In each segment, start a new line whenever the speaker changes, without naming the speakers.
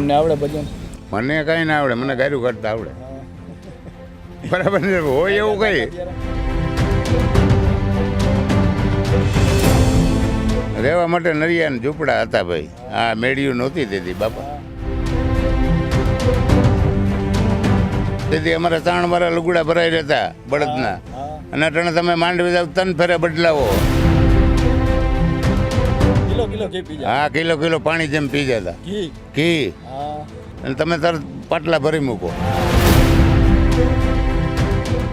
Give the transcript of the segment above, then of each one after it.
તમને આવડે ભજન?
મને કાંઈ ના આવડે, મને ગાયું કાઢતા આવડે. બરાબર ને? હોય એવું કઈ રહેવા માટે નરિયા ને ઝૂંપડા હતા ભાઈ. આ મેળિયું નહોતી તેથી બાપા. તેથી અમારા 3 મારા લુગડા ભરાઈ રહેતા બળદના. અને અટાણે તમે માંડવી જાવ 3 ફેરે બદલાવો.
કિલો કિલો ઘી પી જાય.
હા, કિલો કિલો પાણી જેમ પી જતા ઘી. અને તમે તરત પાટલા ભરી મૂકો.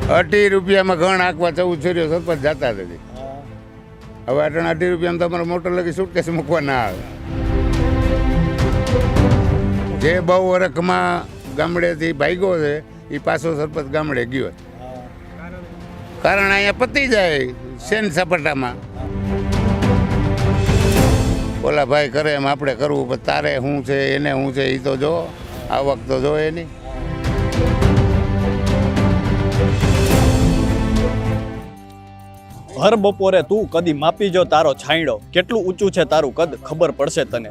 18 રૂપિયામાં ઘણ આંકવા 14 છોરીઓ સરપંચ જતા હતી. હવે અટાણે 18 રૂપિયામાં તમારે મોટર લગી સુટકેસ મૂકવા ના આવે. જે બહુ વરખમાં ગામડેથી ભાગ્યો છે એ પાછો સરપંચ ગામડે ગયો. કારણ અહીંયા પતી જાય સેન સપાટામાં. ઓલા ભાઈ કરે એમ આપણે કરવું, પણ તારે શું છે એને શું છે એ તો જો, આવક તો જો એની.
હર બપોરે તું કદી માપી જો તારો છાંયડો, કેટલું ઊંચું છે તારું કદ ખબર પડશે તને.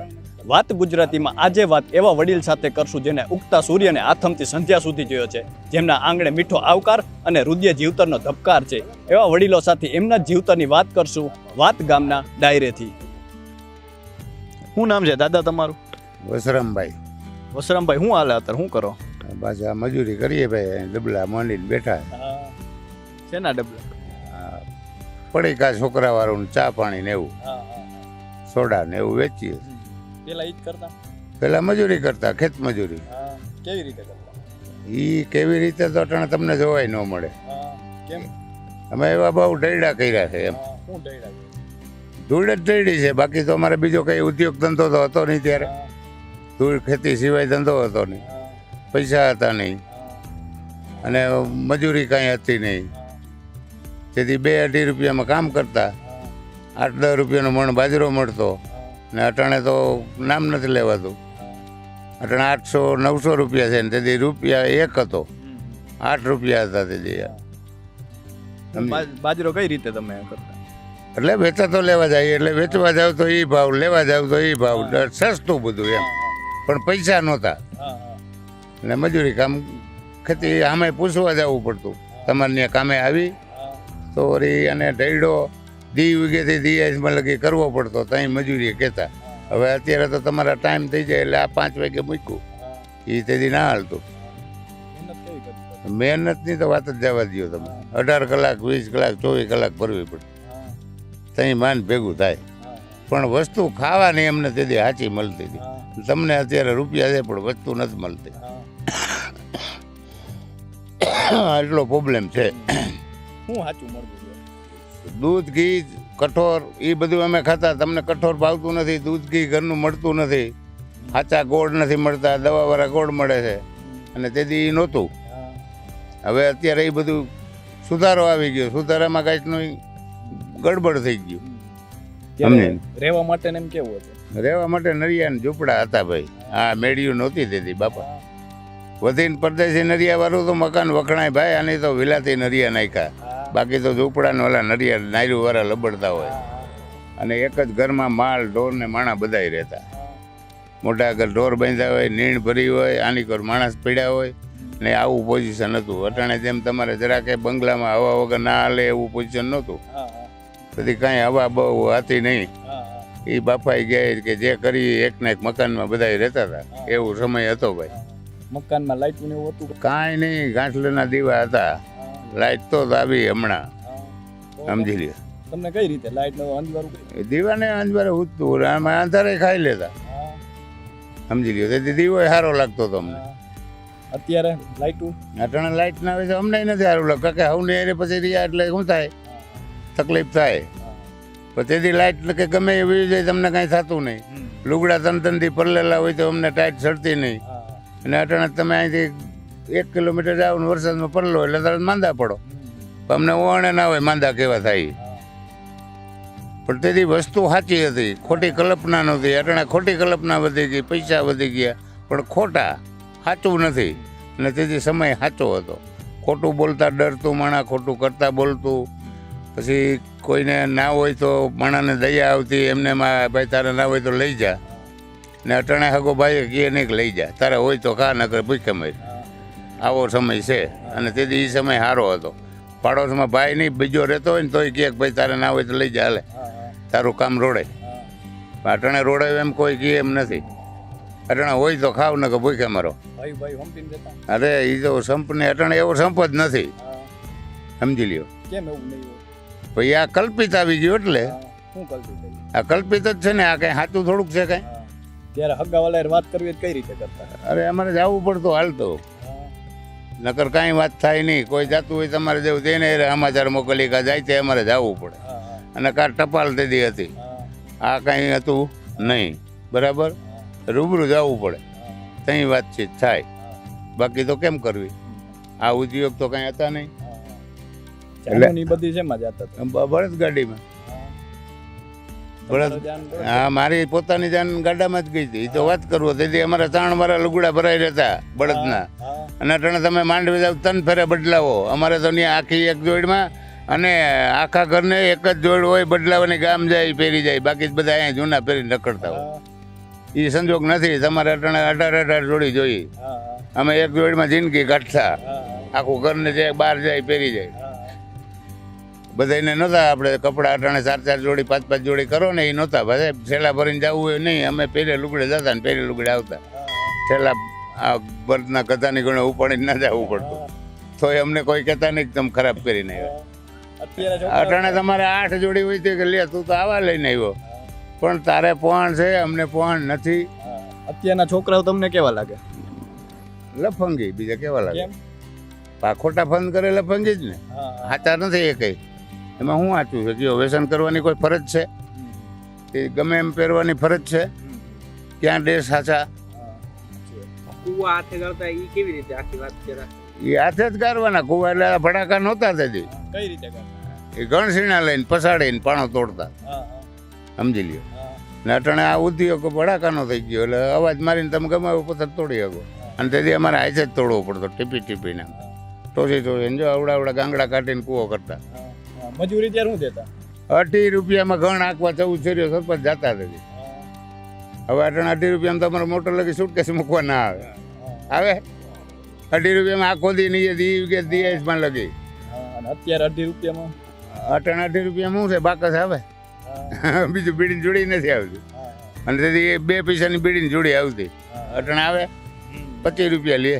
વાત ગુજરાતીમાં આજે વાત એવા વડીલ સાથે કરશું જેને ઉગતા સૂર્યને આથમતી સંધ્યા સુધી જોયો છે, જેમના આંગણે મીઠો આવકાર અને રુદિય જીવતરનો ધબકાર છે. એવા વડીલો સાથે એમના જીવતરની વાત કરશું વાત ગામના ડાયરેથી. શું નામ છે દાદા તમારું?
વસરામભાઈ.
વસરામભાઈ, શું હાલે અત્યારે, શું કરો?
બસ આ મજૂરી કરીએ ભાઈ, ડબલા માંડીને બેઠા.
શેના ડબલા?
પડીકા છોકરાવાળું ચા પાણી ને એવું, સોડા ને એવું વેચીએ.
પેલા ઈ જ કરતા?
પેલા મજૂરી કરતા, ખેત મજૂરી.
કેવી રીતે કરતા?
ઈ કેવી રીતે તો અટાણે તમને જોવાય ન મળે.
કેમ?
અમે એવા બહુ ઢૈડા કર્યા છે એમ.
શું ઢૈડા?
ધૂળ જ ઢૈડી છે, બાકી તો અમારે બીજો કઈ ઉદ્યોગ ધંધો તો હતો નહીં ત્યારે. ધૂળ ખેતી સિવાય ધંધો હતો નહીં, પૈસા હતા નહીં, અને મજૂરી કાંઈ હતી નહીં. તેથી 2-2.5 રૂપિયામાં કામ કરતા. 8-10 રૂપિયાનો મણ બાજરો મળતો. ને અટાણે તો નામ નથી લેવાતું. અટાણે 800-900 રૂપિયા છે ને તેથી રૂપિયા 1 હતો. 8 રૂપિયા હતા તેથી.
બાજરો કઈ રીતે તમે કરતા?
એટલે વેચા તો લેવા જાય, એટલે વેચવા જાવ તો એ ભાવ, લેવા જાવ તો એ ભાવ, સસ્તું બધું એમ. પણ પૈસા નહોતા. એટલે મજૂરી કામ ખેતી સામે પૂછવા જવું પડતું. તમારે ત્યાં કામે આવી તો વળી અને ઢૈડો દી વીઘેથી દિયામાં લગી કરવો પડતો, ત્યાં મજૂરી કહેતા. હવે અત્યારે તો તમારા ટાઈમ થઈ જાય એટલે આ 5 વાગે મૂક્યું એ તેથી ના હાલતું. મહેનતની તો વાત જ જવા દો તમે. 18 કલાક 20 કલાક 24 કલાક ભરવી પડે, ત્યાં માન ભેગું થાય. પણ વસ્તુ ખાવાની એમને તેથી સાચી મળતી હતી. તમને અત્યારે રૂપિયા છે પણ વસ્તુ નથી મળતી. એટલો પ્રોબ્લેમ છે.
શું સાચું મળતું?
દૂધ ઘી કઠોર એ બધું અમે ખાતા. તમને કઠોર ભાવતું નથી, દૂધ ઘી ઘરનું મળતું નથી, સાચા ગોળ નથી મળતા, દવાવાળા ગોળ મળે છે. અને તેથી એ નહોતું. હવે અત્યારે એ બધું સુધારો આવી ગયો. સુધારામાં કાંઈકનું ગડબડ થઈ ગયું.
રહેવા માટે એમ કેવું હતું?
રહેવા માટે નરિયા ને ઝૂંપડા હતા ભાઈ. આ મેળિયું નહોતી દેતી બાપા. વધીને પરદેશી નરિયા વાળું તો મકાન વખણાય ભાઈ. આની તો વિલાતી નરિયા નાખ્યા. બાકી તો ઝૂંપડાને ઓલા નરિયા નાયરું વાળા લબડતા હોય. અને એક જ ઘરમાં માલ ઢોર ને માણા બધાય રહેતા. મોટા આગળ ઢોર બાંધ્યા હોય, નીણ ભરી હોય, આની કોર માણસ પીડ્યા હોય ને આવું પોઝિશન હતું. અટાણે જેમ તમારે જરા કે બંગલામાં હવા વગર ના હાલે એવું પોઝિશન નહોતું. પછી કાંઈ હવા બહુ હતી નહીં. એ બાપાઈ ગયા કે જે કરી એકને એક મકાનમાં બધા રહેતા હતા. એવું સમય હતો ભાઈ.
મકાનમાં લાઈટ ને એવું હતું? કાંઈ
નહીં, ગાંઠલાના દીવા હતા. લાઈટ તો આવી હમણાં, સમજી લે.
તમને કઈ રીતે લાઈટ નો અંજવારું?
દીવાને અંજવારે ઉઠતું, આમાં અંધારે ખાઈ લેતા, સમજી લ્યો. તેથી દીવો સારો લાગતો હતો અમને.
અત્યારે લાઈટ
અટાણે લાઈટ ના આવે તો અમને નથી સારું લાગે. કે હવ ને પછી રહ્યા એટલે શું થાય, તકલીફ થાય. પણ તેથી લાઈટ કે ગમે એવી જાય તમને કાંઈ થતું નહીં. લુગડા 3 થી પરલેલા હોય તો અમને ટાઈટ ચડતી નહીં. અને અટાણે તમે અહીંથી 1 કિલોમીટર જાવ ને વરસાદમાં પડલો એટલે તરત માંદા પડો. અમને ઓણે ના હોય માંદા કેવા થાય. પણ તેથી વસ્તુ સાચી હતી, ખોટી કલ્પના નહોતી. અટાણે ખોટી કલ્પના વધી ગઈ, પૈસા વધી ગયા, પણ ખોટા સાચું નથી. અને તેથી સમય સાચો હતો. ખોટું બોલતા ડરતું માણા, ખોટું કરતા બોલતું. પછી કોઈને ના હોય તો માણાને દયા આવતી, એમને ભાઈ તારે ના હોય તો લઈ જા. ને અટાણે હગો ભાઈ કહે નહીં કે લઈ જા, તારે હોય તો ખા, ન કરે ભૂખે મર. આવો સમય છે. અને તેથી એ સમય સારો હતો. પાડોશમાં ભાઈ નહીં બીજો રહેતો હોય ને તોય કહે કે ભાઈ તારે ના હોય તો લઈ જા, હાલે તારું કામ રોડે. અટાણે રોડે એમ કોઈ કહે એમ નથી. અટાણે હોય તો ખાવ ને કે ભૂખે મરો.
ભાઈ ભાઈ હંપીને જતા.
અરે એ તો સંપને અટાણે એવો સંપ જ નથી, સમજી લ્યો.
કેમ એવું નહીં હોય?
ભાઈ આ કલ્પિત આવી ગયું એટલે
શું કલ્પિત થઈ?
આ કલ્પિત જ છે ને, આ કંઈ સાચું થોડુંક છે કાંઈ.
ત્યારે હગાવાલા વાત કરવી કઈ રીતે કરતા?
અરે અમારે જવું પડતું હાલતો, નકર કાંઈ વાત થાય નહીં. કોઈ જતું હોય તમારે જેવું તેને સમાચાર મોકલી કા જાય તે અમારે જવું પડે. અને કાર ટપાલ તેદી હતી, આ કાંઈ હતું નહીં. બરાબર, રૂબરૂ જવું પડે, ત્યાં વાતચીત થાય. બાકી તો કેમ કરવી? આ ઉદ્યોગ તો કાંઈ હતા નહીં.
જાનની બધી શેમાં જતા હતા?
બળદ ગાડીમાં. બળદ, હા, મારી પોતાની જાન ગાડામાં જ ગઈ હતી. એ તો વાત કરવો, તેથી અમારા 3 મારા લુગડા ભરાઈ રહેતા બળદના. અને અટાણે તમે માંડવી જાવ 3 ફેરે બદલાવો. અમારે તો ત્યાં આખી એક જોડમાં, અને આખા ઘરને એક જ જોડ હોય બદલાવાની, ગામ જાય પહેરી જાય. બાકી બધા અહીંયા જૂના પહેરીને રખડતા હોય. એ સંજોગ નથી. તમારે અટાણે 18 જોડી જોઈએ. અમે એક જોડીમાં જિંદગી કાઢતા, આખું ઘરને જે બહાર જાય પહેરી જાય. બધાને નહોતા આપણે કપડાં અટાણે 4 જોડી 5 જોડી કરો ને, એ નહોતા. ભાઈ છેલ્લા ભરીને જવું હોય નહીં. અમે પહેરે લુગડે જતા ને પહેરે લુગડે આવતા. છેલ્લા આ બળદના કથાની ગણે ઉપાડીને ના જવું પડતું. તો અમને કોઈ કહેતા નહીં કે તમે ખરાબ કરીને આવ્યા. અટાણે તમારે 8 જોડી હોય તો કે લે તું તો આવા લઈને આવ્યો, પણ તારે પોણ છે, અમને પોણ નથી.
અત્યારના છોકરાઓ તમને કેવા લાગે?
લફંગી, બીજા કેવા લાગે? ખોટા ફંદ કરે લફંગી જ ને. સાચા નથી એ કઈ. એમાં શું સાચું છે? કયો વ્યસન કરવાની કોઈ ફરજ છે? એ ગમે એમ પહેરવાની ફરજ છે? ક્યાં દેશ સાચા?
કુવા હાથે ગાળતા ઈ કેવી રીતે આખી વાત છે?
એ હાથે જ ગારવાના. કુવા એટલે ભડાકા નહોતા તેથી.
કઈ રીતે કરતા?
એ ગણસીણા લઈને પસાડીને પાણો તોડતા, સમજી લ્યો. ને અટાણે આ ઉદ્યોગ ભડાકાનો થઈ ગયો એટલે અવાજ મારીને તમે ગમે એવું પથ્થર તોડી શકો. અને તેથી અમારે હાથે જ તોડવો પડતો, ટીપી ટીપીને, ટોસી જો આવડા ગાંગડા કાઢીને કૂવો કરતા.
મજૂરી ત્યારે શું દેતા?
18 રૂપિયામાં ઘણ આંકવા 14 શેરીઓ સરપંચ જતા હતી. હવે અટાણે 18 રૂપિયામાં તમારે મોટર લગી સુટકેસ મૂકવા ના આવે. આવે 18 રૂપિયામાં આખો દી નહીં દિયાસમાં લગી.
અત્યારે 18 રૂપિયામાં
અટાણે 18 રૂપિયામાં શું છે? બાકસ આવે, બીજું બીડીની જોડી નથી આવતી. અને તેથી 2 પૈસાની બીડીની જોડી આવતી. અટાણે આવે 25 રૂપિયા લે.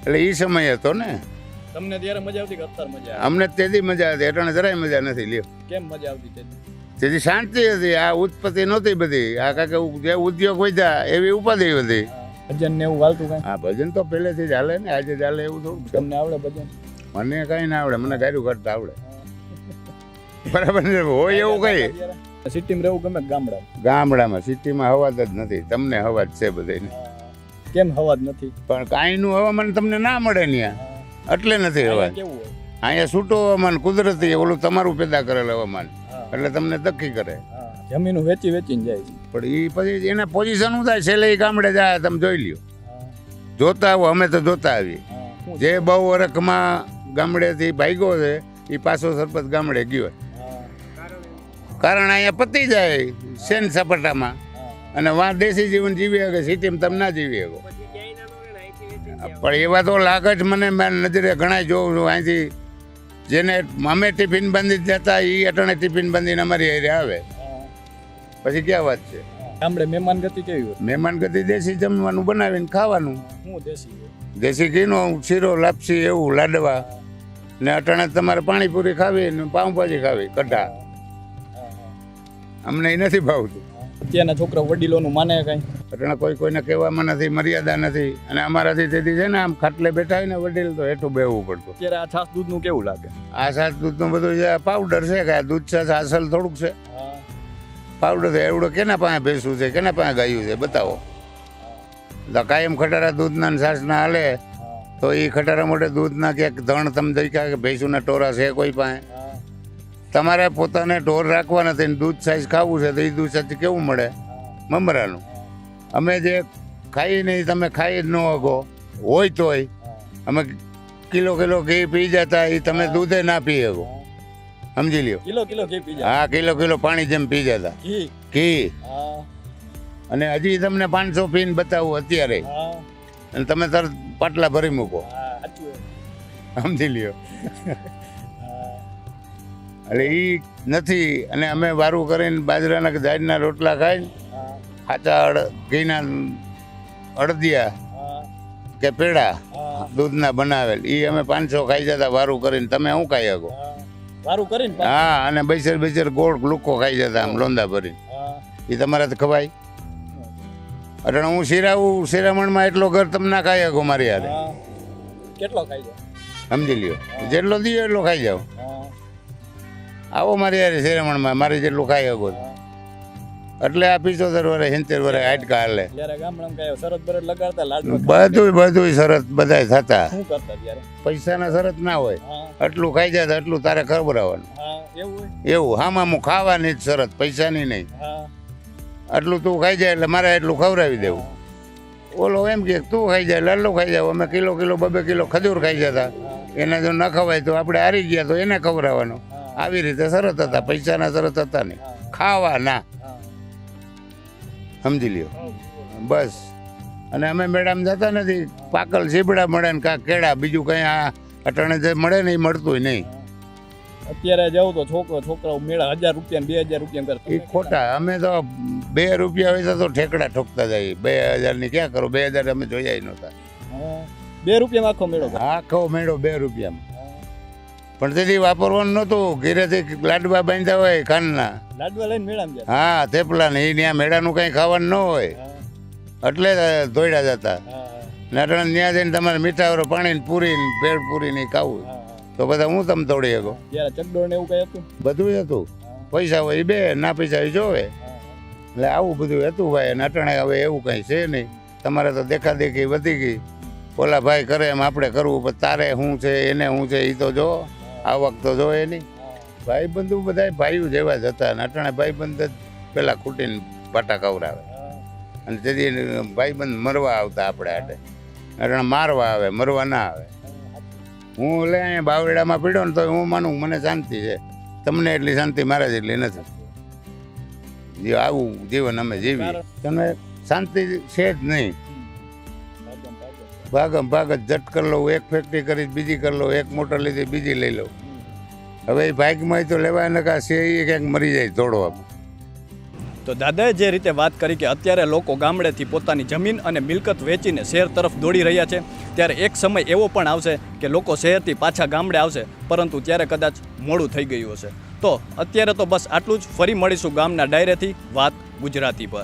એટલે એ સમય હતો ને.
તમને ત્યારે મજા આવતી કે અત્યારે મજા આવે?
અમને તેથી મજા આવતી, અટાણે જરાય મજા નથી. લ્યો,
કેમ મજા આવતી તેથી?
તેથી શાંતિ હતી. આ ઉત્પત્તિ નહોતી બધી. આ કાંઈક જે ઉદ્યોગ વધ્યા એવી ઉપાધિ હતી.
ભજન ને એવું ગાલતું કાંઈ?
હા, ભજન તો પહેલેથી જ હાલે ને, આજે ચાલે એવું થોડું.
તમને આવડે ભજન?
મને કાંઈ ના આવડે, મને ગાયું કાઢતા આવડે. બરાબર ને? હોય એવું કઈ.
સિટીમાં રહેવું ગમે કે ગામડામાં?
ગામડામાં. સિટીમાં હવા જ નથી. તમને હવા જ છે બધાને.
કેમ હવા જ નથી?
પણ કાંઈનું હવામાન તમને ના મળે ત્યાં, એટલે નથી હવા.
કેવું હોય?
અહીંયા છૂટો હવામાન કુદરતી, ઓલું તમારું પેદા કરેલ હવામાન, એટલે તમને ધક્કી કરે.
જમીન વેચીને જાય છે.
પણ એ પછી એને પોઝિશન શું થાય? છેલ્લે એ ગામડે જાય, તમે જોઈ લ્યો. જોતા આવો, અમે તો જોતા આવીએ. જે બહુ વરખમાં ગામડેથી ભાગ્યો છે એ પાછો સરપંચ ગામડે ગયો. કારણ અહીંયા પતી જાય સેન સપાટામાં, અને વાં દેશી જીવન જીવી શકે. સિટીમાં તમે ના જીવી શકો. પણ એવા તો લાગે જ મને. નજરે ઘણા જોઉં છું અહીંથી, જેને અમે ટિફિન બાંધી જતા એ અટાણે ટિફિન બાંધીને અમારી હારે આવે. પછી ક્યાં વાત છે?
ગામડે મહેમાન ગતિ કેવી હોય?
મહેમાન ગતિ દેશી જમવાનું બનાવીને ખાવાનું.
શું દેશી?
દેશી ઘીનો શીરો, લાપસી, એવું લાડવા. ને અટાણે તમારે પાણીપુરી ખાવી ને પાઉંભાજી ખાવી, કઢા. અમને એ નથી ભાવતું.
અત્યારના છોકરા વડીલોનું માને કઈ?
અટાણે કોઈને કહેવામાં નથી, મર્યાદા નથી. અને અમારાથી તેથી છે ને, આમ ખાટલે બેઠા હોય ને વડીલ તો હેઠું બેહવું પડતું.
અત્યારે આ છાસ દૂધનું કેવું લાગે?
આ છાસ દૂધનું બધું જે પાવડર છે કે દૂધ છાસ અસલ થોડુંક છે. પાવડર છે એવડો કેના પાસે ભેંસું છે, કેના પાસે ગાયું છે? બતાવો. કાયમ ખટારા દૂધના છાસના હાલે તો એ ખટારા મોટે દૂધના ક્યાંક ધણ તમે દેખ્યા કે ભેંસુના ટોરા છે કોઈ પાસે? તમારે પોતાને ઢોર રાખવા નથી ને દૂધ છાશ ખાવું છે તો એ દૂધ છાશ કેવું મળે? મમરાનું. અમે જે ખાઈ નહીં, તમે ખાઈ જ ન શકો. હોય તોય અમે કિલો ઘી પી જતા, એ તમે દૂધે ના પી શકો. સમજી લ્યો.
કિલો ઘી પી જાય?
હા, કિલો પાણી જેમ પી જતા. ઘી અને હજી તમને 500 પીને બતાવું અત્યારે અને તમે તરત પાટલા ભરી મૂકો, સમજી લ્યો. એટલે એ નથી. અને અમે વારું કરીને બાજરાના કે દાળના રોટલા ખાઈને સાચા ઘીના અડદિયા કે પેડા દૂધના બનાવેલ એ અમે 500 ખાઈ જતા વારું કરીને. તમે શું ખાઈ શકો?
વારું કરીને
હા, અને બેસર ગોળ લુકો ખાઈ જતા આમ લોંદા ભરીને. એ તમારાથી ખવાય? એટલે હું શિરામણમાં એટલો ઘર તમે ના ખાઈ શકો મારી યારે.
કેટલો ખાઈ જાય?
સમજી લ્યો, જેટલો દીયો એટલો ખાઈ જાઓ. આવો મારી યારે શિરામણમાં, મારે જેટલું ખાઈ શકો. એટલે આ 75 વર્ષ 70 વર્ષ હાડકા હાલે.
જ્યારે ગામડામાં કઈ શરત બરત લગાડતા લાડવા
બધું શરત બધાય થતા.
શું કરતા ત્યારે?
પૈસાના શરત ના હોય, આટલું ખાઈ જાય એટલું તારે ખવડાવવાનું.
એવું હોય?
એવું હામાં ખાવાની જ શરત, પૈસાની નહીં. આટલું તું ખાઈ જાય એટલે મારે એટલું ખવડાવી દેવું. ઓલો એમ કે તું ખાઈ જાય લાડલો ખાઈ જાવ. અમે કિલો 2 કિલો ખજૂર ખાઈ જતા. એને જો ન ખવાય તો આપણે હારી ગયા તો એને ખવડાવવાનો. આવી રીતે શરત હતા, પૈસાના શરત હતા નહીં, ખાવાના. સમજી લ્યો બસ. અને અમે મેડમ જતા નથી, પાકલ સીબડા મળે ને કાં કેળા, બીજું કંઈ આ અટાણે જે મળે ને એ મળતું નહીં.
અત્યારે જાવ તો છોકરાઓ મેળા 1000 રૂપિયા ને 2000 રૂપિયા કરતા.
એ ખોટા. અમે તો 2 રૂપિયા હોય તો ઠેકડા ઠોકતા જાય. 2000 ની ક્યાં કરો? 2000 અમે જોયા નહોતા.
2 રૂપિયામાં આખો મેળો?
આખો મેળો 2 રૂપિયામાં. પણ તેથી વાપરવાનું નહોતું. ઘેરેથી લાડવા બાંધ્યા હોય કાનના,
લાડવા લઈને મેળામાં જાય.
હા થેપલા ને. એ ત્યાં મેળાનું કંઈ ખાવાનું ન હોય એટલે દોડ્યા જતા. ને અટાણે ત્યાં જઈને તમારે મીઠાવરો પાણી પૂરી ને ભેળ પૂરી ને ખાવું તો બધા હું તમે દોડી શકો.
ત્યારે ચકડોળ ને એવું કઈ હતું?
બધું હતું. પૈસા હોય એ બે, ના પૈસા હોય જોવે. એટલે આવું બધું હતું ભાઈ. અને અટાણે હવે એવું કંઈ છે નહીં. તમારે તો દેખાદેખી વધી ગઈ. ઓલા ભાઈ કરે એમ આપણે કરવું, પણ તારે શું છે એને શું છે એ તો જો. આવક તો જોવે નહીં. ભાઈબંધુ બધા ભાઈઓ જેવા જ હતા. અને અટાણે ભાઈબંધ જ પેલા ખૂટીને પાટા કવરાવે. અને તેથી ભાઈબંધ મરવા આવતા આપણે આટે. અટાણે મારવા આવે, મરવા ના આવે. હું એટલે અહીંયા બાવડામાં પીડ્યો ને તો હું માનું મને શાંતિ છે. તમને એટલી શાંતિ મારા જેટલી નથી. આવું જીવન અમે જીવીએ. તમે શાંતિ છે જ નહીં. ભાગમ ભાગ જ જટ કરી લઉં, એક ફેક્ટરી કરી બીજી કરી લઉં, એક મોટર લીધી બીજી લઈ લઉં. હવે એ બાઇકમાં તો લેવાય ને કાં છે એ ક્યાંક મરી જાય દોડવામાં.
તો દાદાએ જે રીતે વાત કરી કે અત્યારે લોકો ગામડેથી પોતાની જમીન અને મિલકત વેચીને શહેર તરફ દોડી રહ્યા છે, ત્યારે એક સમય એવો પણ આવશે કે લોકો શહેરથી પાછા ગામડે આવશે, પરંતુ ત્યારે કદાચ મોડું થઈ ગયું હશે. તો અત્યારે તો બસ આટલું જ. ફરી મળીશું ગામના ડાયરેથી વાત ગુજરાતી પર.